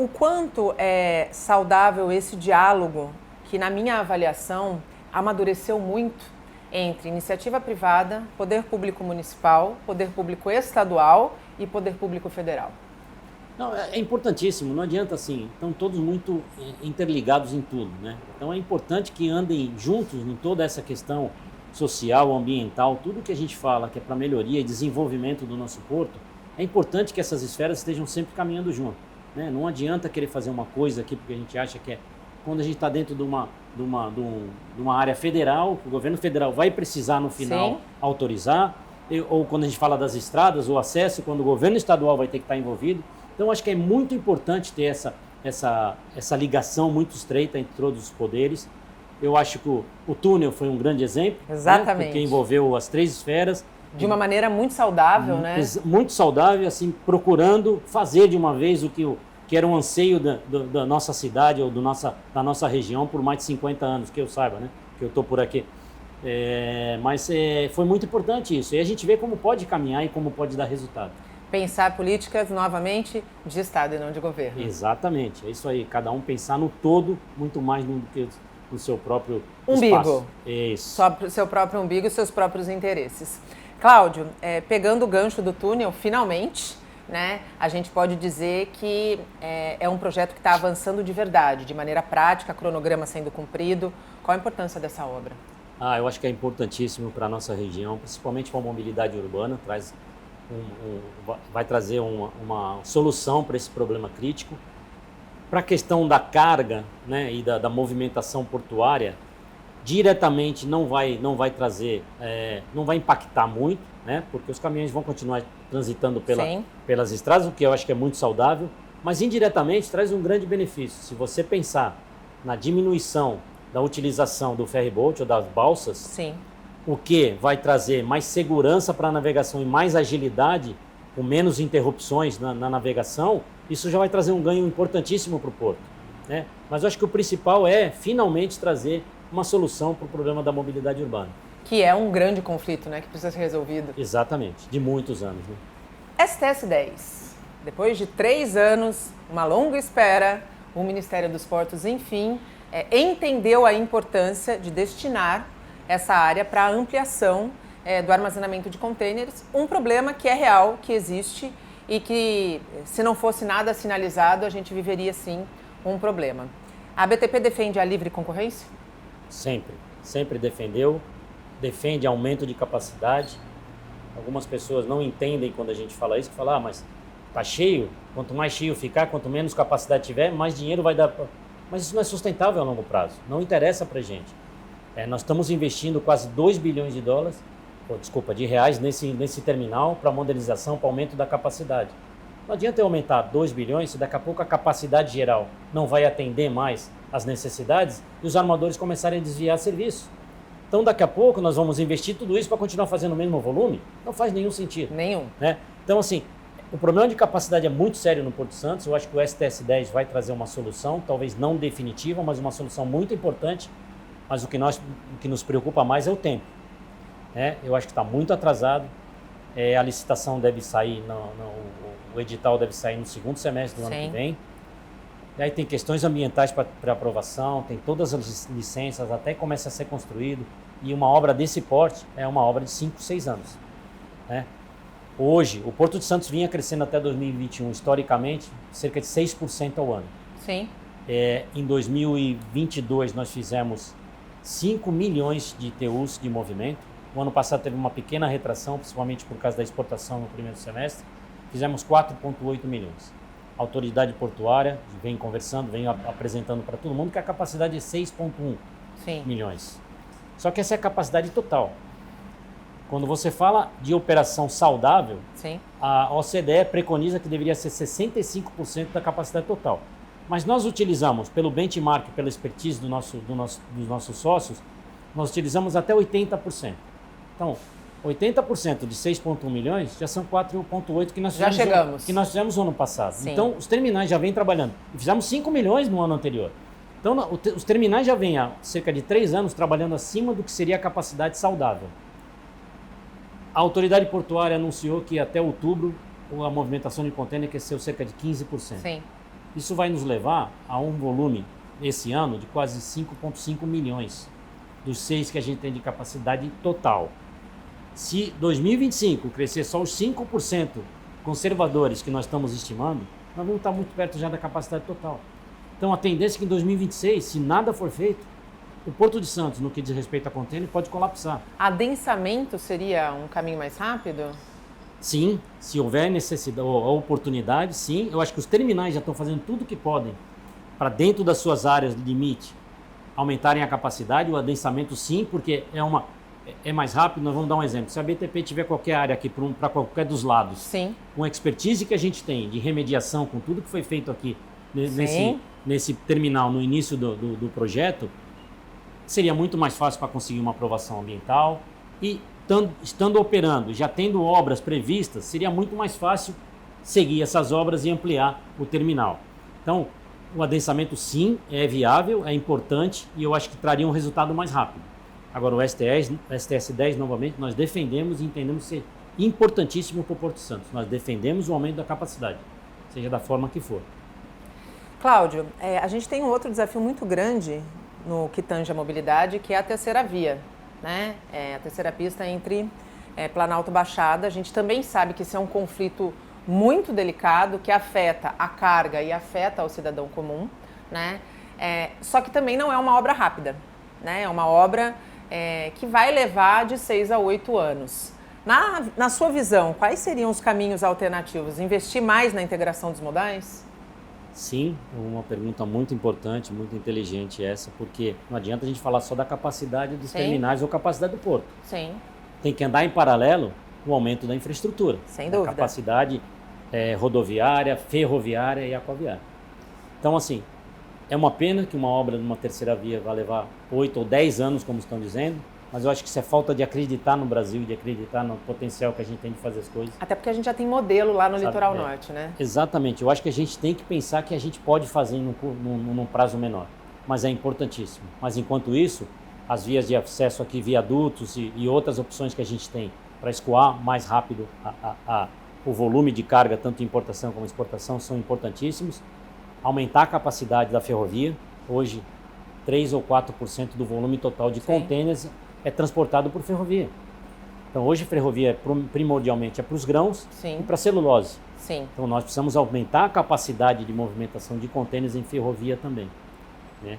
S2: O quanto é saudável esse diálogo que, na minha avaliação, amadureceu muito entre iniciativa privada, poder público municipal, poder público estadual e poder público federal?
S4: Não, é importantíssimo, não adianta assim, estão todos muito interligados em tudo, né? Então é importante que andem juntos em toda essa questão social, ambiental, tudo que a gente fala que é para melhoria e desenvolvimento do nosso porto, é importante que essas esferas estejam sempre caminhando junto, né? Não adianta querer fazer uma coisa aqui porque a gente acha que é quando a gente está dentro de uma área federal, o governo federal vai precisar no final autorizar, ou quando a gente fala das estradas, o acesso, quando o governo estadual vai ter que estar envolvido. Então, acho que é muito importante ter essa ligação muito estreita entre todos os poderes. Eu acho que o túnel foi um grande exemplo.
S2: Exatamente.
S4: Né? Porque envolveu as 3 esferas.
S2: De uma maneira muito saudável, né?
S4: Muito saudável, assim, procurando fazer de uma vez o que era um anseio da nossa cidade ou da nossa região por mais de 50 anos, que eu saiba, né? Que eu estou por aqui. Mas foi muito importante isso. E a gente vê como pode caminhar e como pode dar resultado.
S2: Pensar políticas, novamente, de Estado e não de governo.
S4: Exatamente, é isso aí. Cada um pensar no todo, muito mais do que no seu próprio
S2: umbigo.
S4: Espaço. Isso.
S2: Só o seu próprio umbigo e seus próprios interesses. Cláudio, pegando o gancho do túnel, finalmente, né, a gente pode dizer que é um projeto que está avançando de verdade, de maneira prática, cronograma sendo cumprido. Qual a importância dessa obra?
S4: Eu acho que é importantíssimo para a nossa região, principalmente para a mobilidade urbana, vai trazer uma solução para esse problema crítico. Para a questão da carga, né, e da movimentação portuária, diretamente não vai trazer, não vai impactar muito, né, porque os caminhões vão continuar transitando pelas estradas, o que eu acho que é muito saudável, mas indiretamente traz um grande benefício. Se você pensar na diminuição da utilização do ferryboat ou das balsas,
S2: sim,
S4: o que vai trazer mais segurança para a navegação e mais agilidade, com menos interrupções na navegação, isso já vai trazer um ganho importantíssimo para o porto, né? Mas eu acho que o principal é finalmente trazer uma solução para o problema da mobilidade urbana.
S2: Que é um grande conflito, né, que precisa ser resolvido.
S4: Exatamente, de muitos anos, né?
S2: STS-10. Depois de 3 anos, uma longa espera, o Ministério dos Portos, enfim, entendeu a importância de destinar essa área para a ampliação do armazenamento de contêineres, um problema que é real, que existe e que, se não fosse nada sinalizado, a gente viveria, sim, um problema. A BTP defende a livre concorrência?
S4: Sempre defendeu, defende aumento de capacidade. Algumas pessoas não entendem quando a gente fala isso, que falam, mas tá cheio, quanto mais cheio ficar, quanto menos capacidade tiver, mais dinheiro vai dar. Mas isso não é sustentável a longo prazo, não interessa para a gente. Nós estamos investindo quase 2 bilhões de reais nesse terminal para modernização, para aumento da capacidade. Não adianta eu aumentar 2 bilhões se daqui a pouco a capacidade geral não vai atender mais as necessidades e os armadores começarem a desviar serviço. Então daqui a pouco nós vamos investir tudo isso para continuar fazendo o mesmo volume? Não faz nenhum sentido.
S2: Nenhum.
S4: Né? Então assim, o problema de capacidade é muito sério no Porto Santos. Eu acho que o STS-10 vai trazer uma solução, talvez não definitiva, mas uma solução muito importante. Mas o que nos preocupa mais é o tempo. Eu acho que está muito atrasado. A licitação deve sair, o edital deve sair no segundo semestre do ano que vem. E aí tem questões ambientais para aprovação, tem todas as licenças, até começa a ser construído. E uma obra desse porte é uma obra de 5, 6 anos. Hoje, o Porto de Santos vinha crescendo até 2021, historicamente, cerca de 6% ao ano.
S2: Sim.
S4: Em 2022, nós fizemos 5 milhões de TUs de movimento. O ano passado teve uma pequena retração, principalmente por causa da exportação no primeiro semestre. Fizemos 4,8 milhões. A autoridade portuária vem conversando, vem apresentando para todo mundo que a capacidade é 6,1 milhões. Só que essa é a capacidade total. Quando você fala de operação saudável, a OCDE preconiza que deveria ser 65% da capacidade total. Mas nós utilizamos, pelo benchmark, pela expertise dos nossos sócios, nós utilizamos até 80%. Então, 80% de 6,1 milhões já são 4,8 que nós fizemos no ano passado.
S2: Sim.
S4: Então, os terminais já vêm trabalhando. E fizemos 5 milhões no ano anterior. Então, os terminais já vêm há cerca de 3 anos trabalhando acima do que seria a capacidade saudável. A autoridade portuária anunciou que até outubro a movimentação de contêiner cresceu cerca de 15%.
S2: Sim.
S4: Isso vai nos levar a um volume, esse ano, de quase 5,5 milhões, dos 6 que a gente tem de capacidade total. Se 2025 crescer só os 5% conservadores que nós estamos estimando, nós vamos estar muito perto já da capacidade total. Então a tendência é que em 2026, se nada for feito, o Porto de Santos, no que diz respeito a contêiner, pode colapsar.
S2: Adensamento seria um caminho mais rápido?
S4: Sim, se houver necessidade ou oportunidade, sim. Eu acho que os terminais já estão fazendo tudo o que podem para dentro das suas áreas de limite aumentarem a capacidade, o adensamento sim, porque é mais rápido. Nós vamos dar um exemplo. Se a BTP tiver qualquer área aqui para qualquer dos lados,
S2: sim,
S4: com a expertise que a gente tem de remediação, com tudo que foi feito aqui nesse terminal no início do projeto, seria muito mais fácil para conseguir uma aprovação ambiental e estando operando, já tendo obras previstas, seria muito mais fácil seguir essas obras e ampliar o terminal. Então, o adensamento sim é viável, é importante e eu acho que traria um resultado mais rápido. Agora, o STS 10, novamente, nós defendemos e entendemos ser importantíssimo para o Porto Santos. Nós defendemos o aumento da capacidade, seja da forma que for.
S2: Cláudio, a gente tem um outro desafio muito grande no que tange a mobilidade, que é a terceira via, né? A terceira pista entre Planalto e Baixada. A gente também sabe que isso é um conflito muito delicado, que afeta a carga e afeta o cidadão comum, né? Só que também não é uma obra rápida, né? É uma obra que vai levar de 6 a 8 anos. Na sua visão, quais seriam os caminhos alternativos? Investir mais na integração dos modais?
S4: Sim, uma pergunta muito importante, muito inteligente essa, porque não adianta a gente falar só da capacidade dos terminais ou capacidade do porto.
S2: Sim.
S4: Tem que andar em paralelo com o aumento da infraestrutura.
S2: Sem dúvida.
S4: Capacidade rodoviária, ferroviária e aquaviária. Então, assim, é uma pena que uma obra de uma terceira via vai levar 8 ou 10 anos, como estão dizendo, mas eu acho que isso é falta de acreditar no Brasil, de acreditar no potencial que a gente tem de fazer as coisas.
S2: Até porque a gente já tem modelo lá no litoral norte, né?
S4: Exatamente. Eu acho que a gente tem que pensar que a gente pode fazer num prazo menor, mas é importantíssimo. Mas enquanto isso, as vias de acesso aqui, viadutos e outras opções que a gente tem para escoar mais rápido o volume de carga, tanto importação como exportação, são importantíssimos. Aumentar a capacidade da ferrovia. Hoje, 3 ou 4% do volume total de contêineres é transportado por ferrovia. Então, hoje a ferrovia primordialmente é para os grãos e para a celulose.
S2: Sim.
S4: Então, nós precisamos aumentar a capacidade de movimentação de contêineres em ferrovia também, né?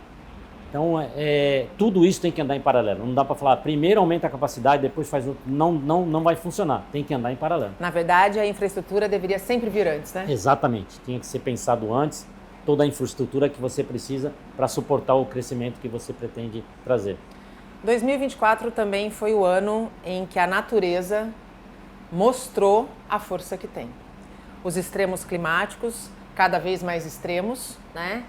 S4: Então, tudo isso tem que andar em paralelo. Não dá para falar, primeiro aumenta a capacidade, depois faz outro. Não vai funcionar. Tem que andar em paralelo.
S2: Na verdade, a infraestrutura deveria sempre vir antes, né?
S4: Exatamente. Tinha que ser pensado antes toda a infraestrutura que você precisa para suportar o crescimento que você pretende trazer.
S2: 2024 também foi o ano em que a natureza mostrou a força que tem. Os extremos climáticos, cada vez mais extremos, né?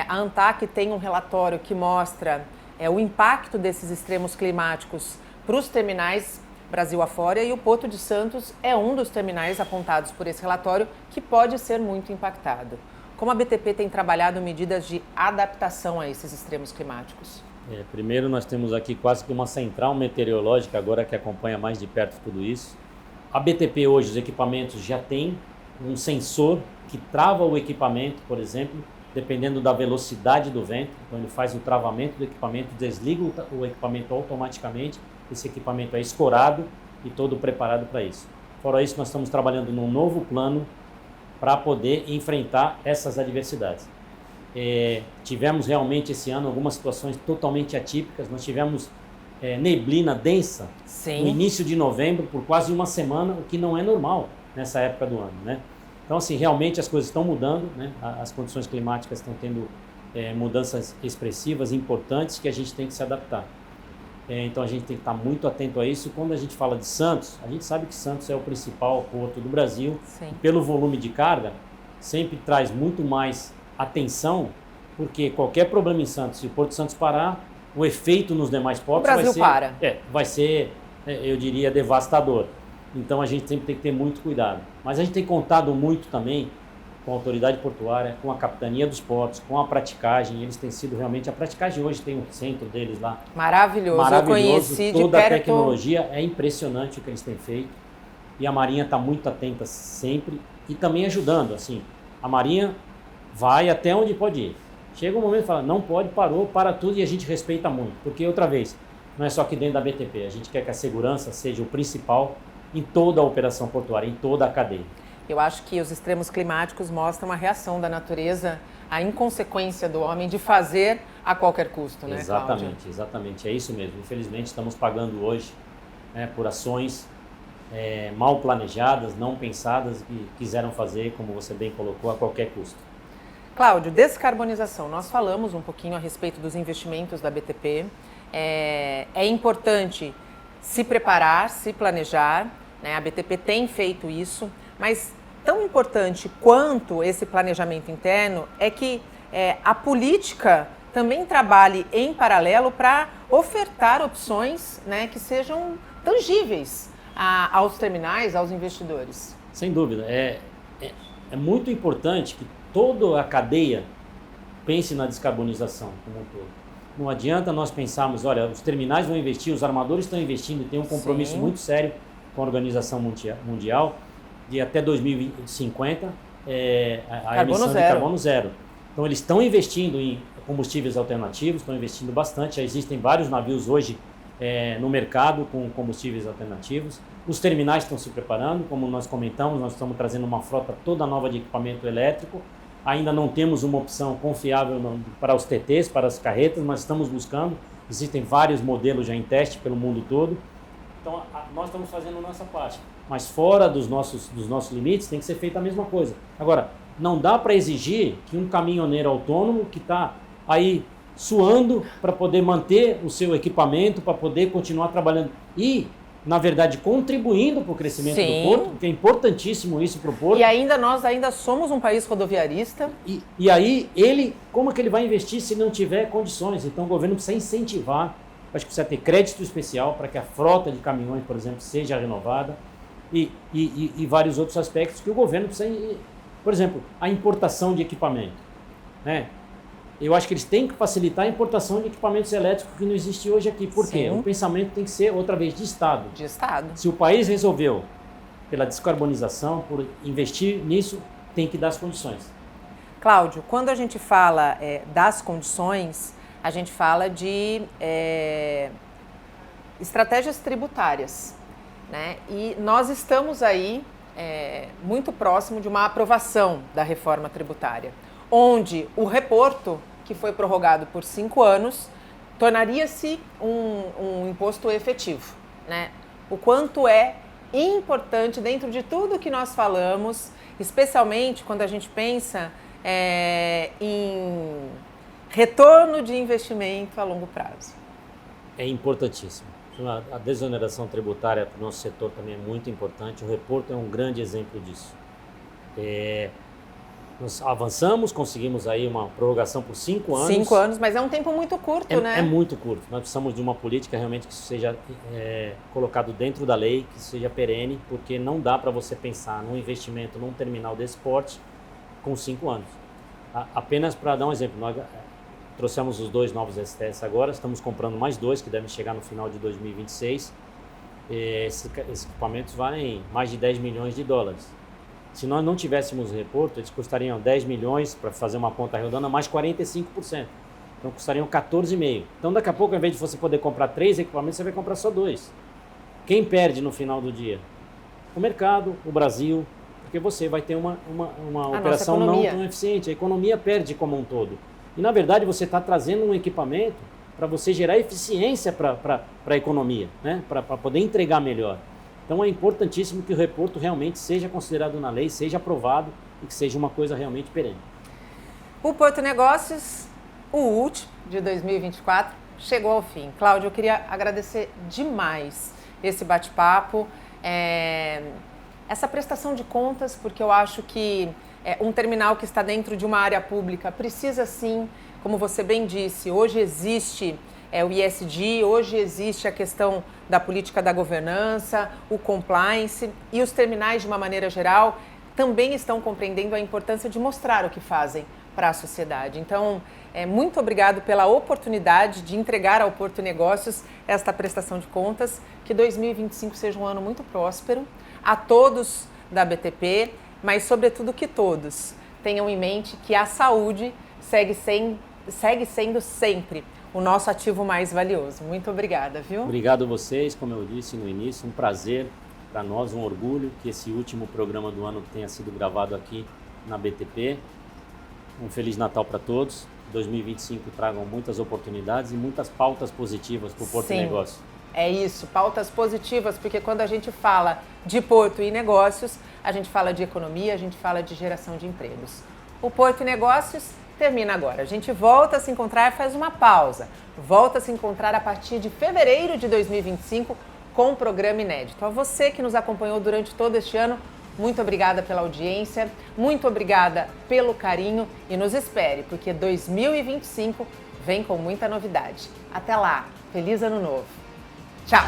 S2: A ANTAC tem um relatório que mostra o impacto desses extremos climáticos para os terminais Brasil afora, e o Porto de Santos é um dos terminais apontados por esse relatório que pode ser muito impactado. Como a BTP tem trabalhado medidas de adaptação a esses extremos climáticos?
S4: Primeiro, nós temos aqui quase que uma central meteorológica agora que acompanha mais de perto tudo isso. A BTP hoje, os equipamentos já tem um sensor que trava o equipamento, por exemplo, dependendo da velocidade do vento. Então ele faz o travamento do equipamento, desliga o equipamento automaticamente. Esse equipamento é escorado e todo preparado para isso. Fora isso, nós estamos trabalhando num novo plano para poder enfrentar essas adversidades. Tivemos realmente esse ano algumas situações totalmente atípicas. Nós tivemos neblina densa no início de novembro por quase uma semana, o que não é normal nessa época do ano, né? Então, assim, realmente as coisas estão mudando, né? As condições climáticas estão tendo mudanças expressivas, importantes, que a gente tem que se adaptar. Então, a gente tem que estar muito atento a isso. Quando a gente fala de Santos, a gente sabe que Santos é o principal porto do Brasil. E pelo volume de carga, sempre traz muito mais atenção, porque qualquer problema em Santos, se o Porto de Santos parar, o efeito nos demais portos vai ser, eu diria, devastador. Então a gente sempre tem que ter muito cuidado. Mas a gente tem contado muito também com a autoridade portuária, com a capitania dos portos, com a praticagem. Eles têm sido realmente, a praticagem hoje tem um centro deles lá.
S2: Maravilhoso. Eu conheci
S4: toda
S2: de perto.
S4: A tecnologia é impressionante o que eles têm feito. E a Marinha está muito atenta sempre e também ajudando. Assim, a Marinha vai até onde pode ir. Chega um momento e fala, não pode, parou, para tudo e a gente respeita muito. Porque, outra vez, não é só aqui dentro da BTP, a gente quer que a segurança seja o principal em toda a operação portuária, em toda a cadeia.
S2: Eu acho que os extremos climáticos mostram a reação da natureza, a inconsequência do homem de fazer a qualquer custo, né,
S4: Exatamente,
S2: Cláudia?
S4: exatamente, é isso mesmo. Infelizmente estamos pagando hoje, né, por ações mal planejadas, não pensadas, que quiseram fazer, como você bem colocou, a qualquer custo.
S2: Cláudio, descarbonização. Nós falamos um pouquinho a respeito dos investimentos da BTP. É importante se preparar, se planejar, né? A BTP tem feito isso, mas tão importante quanto esse planejamento interno é que a política também trabalhe em paralelo para ofertar opções, né, que sejam tangíveis aos terminais, aos investidores.
S4: Sem dúvida. É muito importante que toda a cadeia pense na descarbonização como um todo. Não adianta nós pensarmos, olha, os terminais vão investir, os armadores estão investindo e tem um compromisso muito sério com a Organização Mundial de até 2050 a emissão de carbono zero. Então eles estão investindo em combustíveis alternativos, estão investindo bastante, já existem vários navios hoje no mercado com combustíveis alternativos. Os terminais estão se preparando, como nós comentamos, nós estamos trazendo uma frota toda nova de equipamento elétrico. Ainda não temos uma opção confiável para os TTs, para as carretas, mas estamos buscando. Existem vários modelos já em teste pelo mundo todo. Então, nós estamos fazendo a nossa parte. Mas fora dos nossos limites, tem que ser feita a mesma coisa. Agora, não dá para exigir que um caminhoneiro autônomo que está aí suando para poder manter o seu equipamento, para poder continuar trabalhando e, na verdade, contribuindo para o crescimento do porto, porque é importantíssimo isso para o porto.
S2: E nós somos um país rodoviarista.
S4: E aí, como que ele vai investir se não tiver condições? Então o governo precisa incentivar, acho que precisa ter crédito especial para que a frota de caminhões, por exemplo, seja renovada e vários outros aspectos que o governo precisa, por exemplo, a importação de equipamento, né? Eu acho que eles têm que facilitar a importação de equipamentos elétricos que não existe hoje aqui. Por quê? O pensamento tem que ser, outra vez, de Estado.
S2: De Estado.
S4: Se o país resolveu pela descarbonização, por investir nisso, tem que dar as condições.
S2: Cláudio, quando a gente fala das condições, a gente fala de estratégias tributárias, né? E nós estamos aí muito próximo de uma aprovação da reforma tributária, onde o reporto, que foi prorrogado por 5 anos, tornaria-se um imposto efetivo, né? O quanto é importante dentro de tudo que nós falamos, especialmente quando a gente pensa em retorno de investimento a longo prazo.
S4: É importantíssimo. A desoneração tributária para o nosso setor também é muito importante. O reporto é um grande exemplo disso. Nós avançamos, conseguimos aí uma prorrogação por 5 anos.
S2: 5 anos, mas é um tempo muito curto, né?
S4: É muito curto. Nós precisamos de uma política realmente que seja colocado dentro da lei, que seja perene, porque não dá para você pensar num investimento num terminal desse porte com 5 anos. Apenas para dar um exemplo, nós trouxemos os 2 novos STS agora, estamos comprando mais 2 que devem chegar no final de 2026. Esses equipamentos valem mais de 10 milhões de dólares. Se nós não tivéssemos reporto, eles custariam 10 milhões para fazer uma ponta redonda, mais 45%. Então custariam 14,5%. Então daqui a pouco, ao invés de você poder comprar 3 equipamentos, você vai comprar só 2. Quem perde no final do dia? O mercado, o Brasil, porque você vai ter uma operação não tão eficiente. A economia perde como um todo. E na verdade você está trazendo um equipamento para você gerar eficiência para a economia, né? Para poder entregar melhor. Então é importantíssimo que o reporto realmente seja considerado na lei, seja aprovado e que seja uma coisa realmente perene.
S2: O Porto Negócios, o último de 2024, chegou ao fim. Cláudio, eu queria agradecer demais esse bate-papo, essa prestação de contas, porque eu acho que um terminal que está dentro de uma área pública precisa sim, como você bem disse, hoje existe o ESG, hoje existe a questão da política da governança, o compliance, e os terminais, de uma maneira geral, também estão compreendendo a importância de mostrar o que fazem para a sociedade. Então, muito obrigado pela oportunidade de entregar ao Porto Negócios esta prestação de contas, que 2025 seja um ano muito próspero, a todos da BTP, mas sobretudo que todos tenham em mente que a saúde segue sendo sempre o nosso ativo mais valioso. Muito obrigada, viu?
S4: Obrigado a vocês, como eu disse no início, um prazer para nós, um orgulho que esse último programa do ano tenha sido gravado aqui na BTP. Um Feliz Natal para todos. 2025 tragam muitas oportunidades e muitas pautas positivas para o Porto e Negócios.
S2: É isso, pautas positivas, porque quando a gente fala de Porto e Negócios, a gente fala de economia, a gente fala de geração de empregos. O Porto e Negócios termina agora. A gente volta a se encontrar, faz uma pausa. Volta a se encontrar a partir de fevereiro de 2025 com um programa inédito. A você que nos acompanhou durante todo este ano, muito obrigada pela audiência, muito obrigada pelo carinho e nos espere, porque 2025 vem com muita novidade. Até lá, feliz ano novo. Tchau!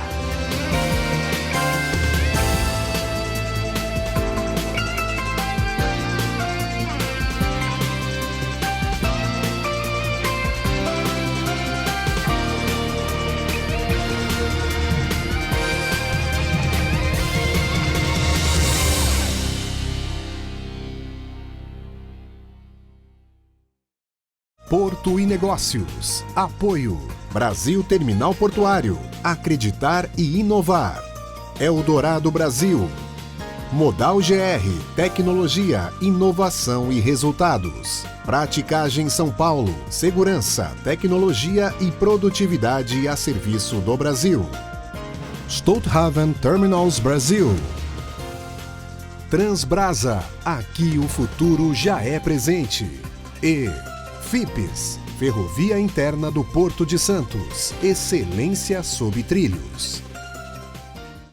S1: Porto e Negócios. Apoio. Brasil Terminal Portuário. Acreditar e inovar. Eldorado Brasil. Modal GR. Tecnologia, inovação e resultados. Praticagem São Paulo. Segurança, tecnologia e produtividade a serviço do Brasil. Stolthaven Terminals Brasil. Transbrasa. Aqui o futuro já é presente. E FIPS, Ferrovia Interna do Porto de Santos. Excelência sob trilhos.